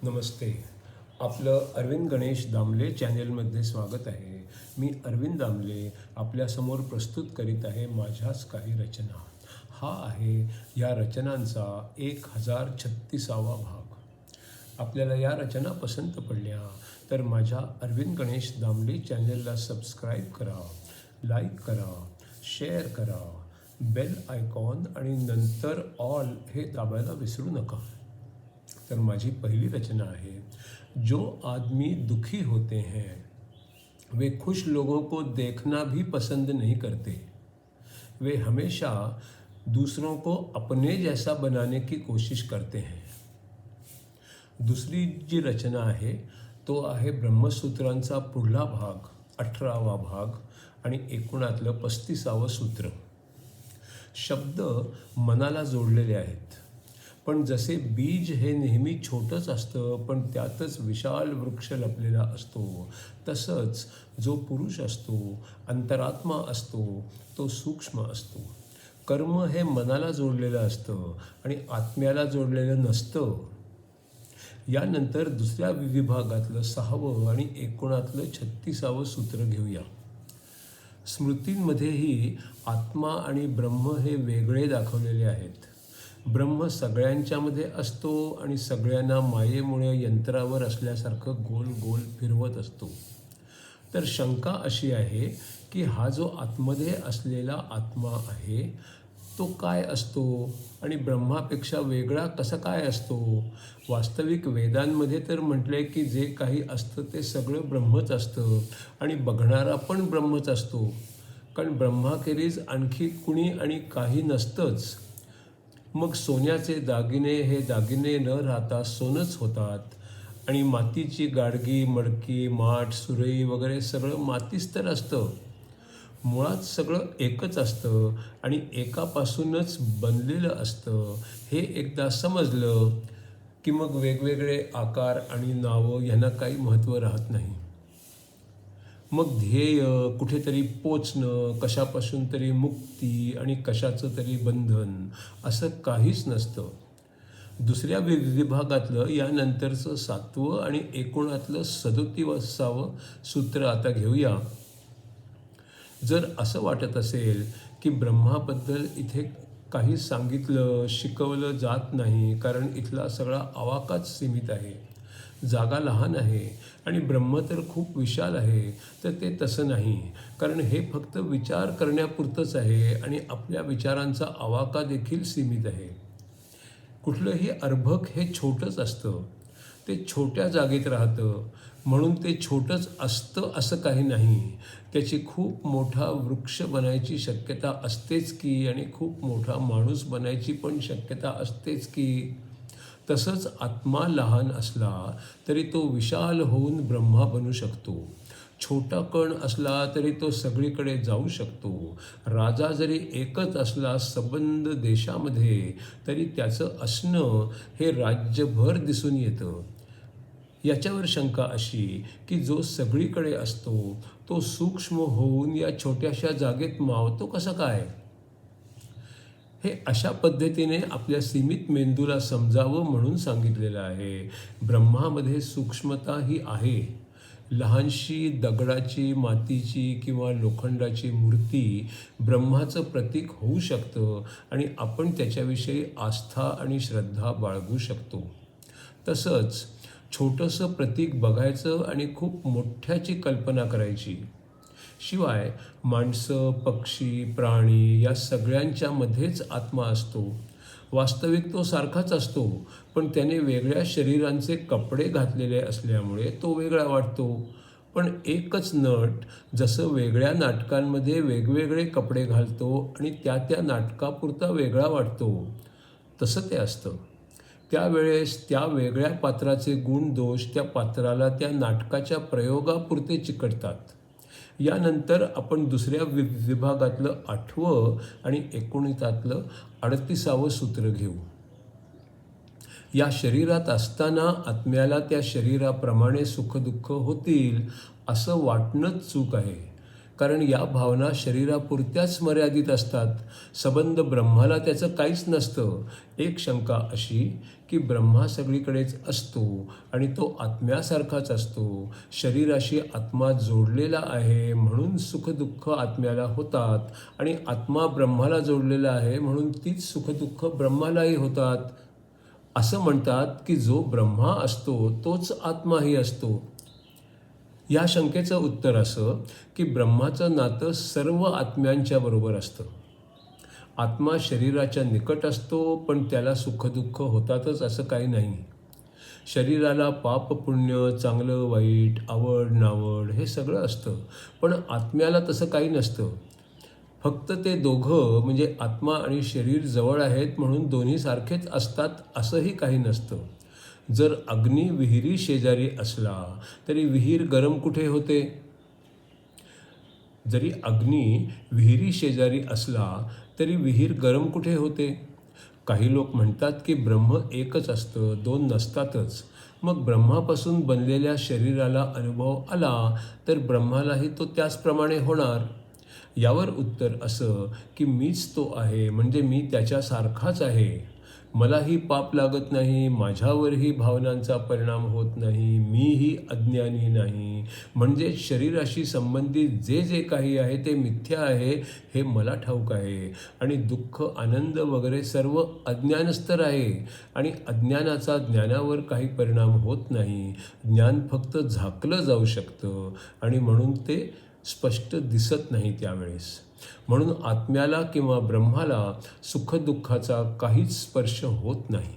नमस्ते. आपलं अरविंद गणेश दामले चॅनेलमध्ये स्वागत आहे. मी अरविंद दामले आपल्यासमोर प्रस्तुत करीत आहे माझ्याच काही रचना. हा आहे या रचनांचा 1036वा भाग. आपल्याला या रचना पसंत पडल्या तर माझ्या अरविंद गणेश दामले चॅनेलला सबस्क्राईब करा, लाईक करा, शेअर करा, बेल आयकॉन आणि नंतर ऑल हे दाबायला विसरू नका. तर माझी पहिली रचना आहे, जो आदमी दुखी होते हैं वे खुश लोगों को देखना भी पसंद नहीं करते. वे हमेशा दूसरों को अपने जैसा बनाने की कोशिश करते हैं. दुसरी जी रचना आहे तो आहे ब्रह्मसूत्रांचा पुढला भाग, 18वा भाग आणि एकूणातलं 35वं सूत्र. शब्द मनाला जोडलेले आहेत. पण जसे बीज हे नेहमी छोटंच असतं पण त्यातच विशाल वृक्ष लपलेला असतो, तसंच जो पुरुष असतो, अंतरात्मा असतो, तो सूक्ष्म असतो. कर्म हे मनाला जोडलेलं असतं आणि आत्म्याला जोडलेलं नसतं. यानंतर दुसऱ्या विभागातलं 6वं आणि एकूणातलं 36वं सूत्र घेऊया. स्मृतींमध्येही आत्मा आणि ब्रह्म हे वेगळे दाखवलेले आहेत. ब्रह्म सगळ्यांच्यामध्ये असतो आणि सगळ्यांना मायेमुळे यंत्रावर असल्यासारखं गोल गोल फिरवत असतो. तर शंका अशी आहे की हा जो आतमध्ये असलेला आत्मा आहे तो काय असतो आणि ब्रह्मापेक्षा वेगळा कसा काय असतो. वास्तविक वेदांमध्ये तर म्हटलंय की जे काही असतं ते सगळं ब्रह्मच असतं आणि बघणारा पण ब्रह्मच असतो, कारण ब्रह्माखेरीज आणखी कुणी आणि काही नसतंच. मग सोन्याचे दागिने हे दागिने न राहता सोनंच होतात आणि मातीची गाडगी, मडकी, माठ, सुरई वगैरे सगळं मातीच तर असतं. मुळात सगळं एकच असतं आणि एकापासूनच बनलेलं असतं. हे एकदा समजलं की मग वेगवेगळे आकार आणि नावं यांना काही महत्त्व राहत नाही. मग ध्येय, कुठेतरी पोचणं, कशापासून तरी मुक्ती आणि कशाचं तरी बंधन असं काहीच नसतं. दुसऱ्या विभागातलं यानंतरचं 7वं आणि एकूणातलं 37वं सूत्र आता घेऊया. जर असं वाटत असेल की ब्रह्माबद्दल इथे काही सांगितलं, शिकवलं जात नाही कारण इथला सगळा आवाकाच सीमित आहे, जागा लहान आहे आणि ब्रह्म तर खूप विशाल आहे, तर ते तसं नाही. कारण हे फक्त विचार करण्यापुरतंच आहे आणि आपल्या विचारांचा आवाका देखील सीमित आहे. कुठलंही अर्भक हे छोटंच असतं, ते छोट्या जागेत राहतं, म्हणून ते छोटंच असतं असं काही नाही. त्याची खूप मोठा वृक्ष बनायची शक्यता असतेच की आणि खूप मोठा माणूस बनायची पण शक्यता असतेच की. तसंच आत्मा लहान असला तरी तो विशाल होऊन ब्रह्मा बनू शकतो. छोटा कण असला तरी तो सगळीकडे जाऊ शकतो. राजा जरी एकच असला सबंध देशामध्ये तरी त्याचं असणं हे राज्यभर दिसून येतं. याच्यावर शंका अशी की जो सगळीकडे असतो तो सूक्ष्म होऊन या छोट्याशा जागेत मावतो कसा काय. हे अशा पद्धतीने आपल्या सीमित मेंदूला समजावं म्हणून सांगितलेलं आहे. ब्रह्मामध्ये सूक्ष्मता ही आहे. लहानशी दगडाची, मातीची किंवा लोखंडाची मूर्ती ब्रह्माचं प्रतीक होऊ शकतं आणि आपण त्याच्याविषयी आस्था आणि श्रद्धा बाळगू शकतो. तसंच छोटंसं प्रतीक बघायचं आणि खूप मोठ्याची कल्पना करायची. शिवाय माणसं, पक्षी, प्राणी या सगळ्यांच्या मध्येच आत्मा असतो. वास्तविक तो सारखाच असतो, पण त्याने वेगळ्या शरीरांचे कपडे घातलेले असल्यामुळे तो वेगळा वाटतो. पण एकच नट जसं वेगळ्या नाटकांमध्ये वेगवेगळे कपडे घालतो आणि त्या नाटकापुरता वेगळा वाटतो, तसं ते असतं. त्यावेळेस त्या वेगळ्या पात्राचे गुण दोष त्या पात्राला त्या नाटकाच्या प्रयोगापुरते चिकटतात. यानंतर आपण दुसऱ्या विभागातलं 8वं आणि एकूणातलं 38वं सूत्र घेऊ. या शरीरात असताना आत्म्याला त्या शरीराप्रमाणे सुखदुःख होतील असं वाटणंच चूक आहे. कारण या भावना शरीरापुरत्याच मर्यादित असतात. संबंध ब्रह्माला त्याचं काहीच नसतं. एक शंका अशी की ब्रह्मा सगळीकडेच असतो आणि तो आत्म्यासारखाच असतो. शरीराशी आत्मा जोडलेला आहे म्हणून सुखदुःख आत्म्याला होतात आणि आत्मा ब्रह्माला जोडलेला आहे म्हणून तीच सुखदुःख ब्रह्मालाही होतात. असं म्हणतात की जो ब्रह्मा असतो तोच आत्माही असतो. या शंकेचं उत्तर असं की ब्रह्माचं नातं सर्व आत्म्यांच्या बरोबर असतं. आत्मा शरीराच्या निकट असतो पण त्याला सुखदुःख होतातच असं काही नाही. शरीराला पाप पुण्य, चांगलं वाईट, आवड नावड हे सगळं असतं, पण आत्म्याला तसं काही नसतं. फक्त ते दोघं म्हणजे आत्मा आणि शरीर जवळ आहेत म्हणून दोन्ही सारखेच असतात असंही काही नसतं. जर अग्नी विहिरी शेजारी असला तरी विहीर गरम कुठे होते? जरी अग्नी विहिरी शेजारी असला तरी विहीर गरम कुठे होते? काही लोक म्हणतात की ब्रह्म एकच असतं, दोन नसतातच. मग ब्रह्मापासून बनलेल्या शरीराला अनुभव आला तर ब्रह्मालाही तो त्याचप्रमाणे होणार. यावर उत्तर असं की मीच तो आहे म्हणजे मी त्याच्यासारखाच आहे. मलाही पाप लागत नाही, माझ्यावरही भावनांचा परिणाम होत नाही, मीही अज्ञानी नाही. म्हणजे शरीराशी संबंधित जे जे काही आहे ते मिथ्या आहे हे मला ठाऊक आहे. आणि दुःख, आनंद वगैरे सर्व अज्ञानच तर आहे आणि अज्ञानाचा ज्ञानावर काही परिणाम होत नाही. ज्ञान फक्त झाकलं जाऊ शकतं आणि म्हणून ते स्पष्ट दिसत नाही त्यावेळेस. म्हणून आत्म्याला किंवा ब्रह्माला सुखदुःखाचा काहीच स्पर्श होत नाही.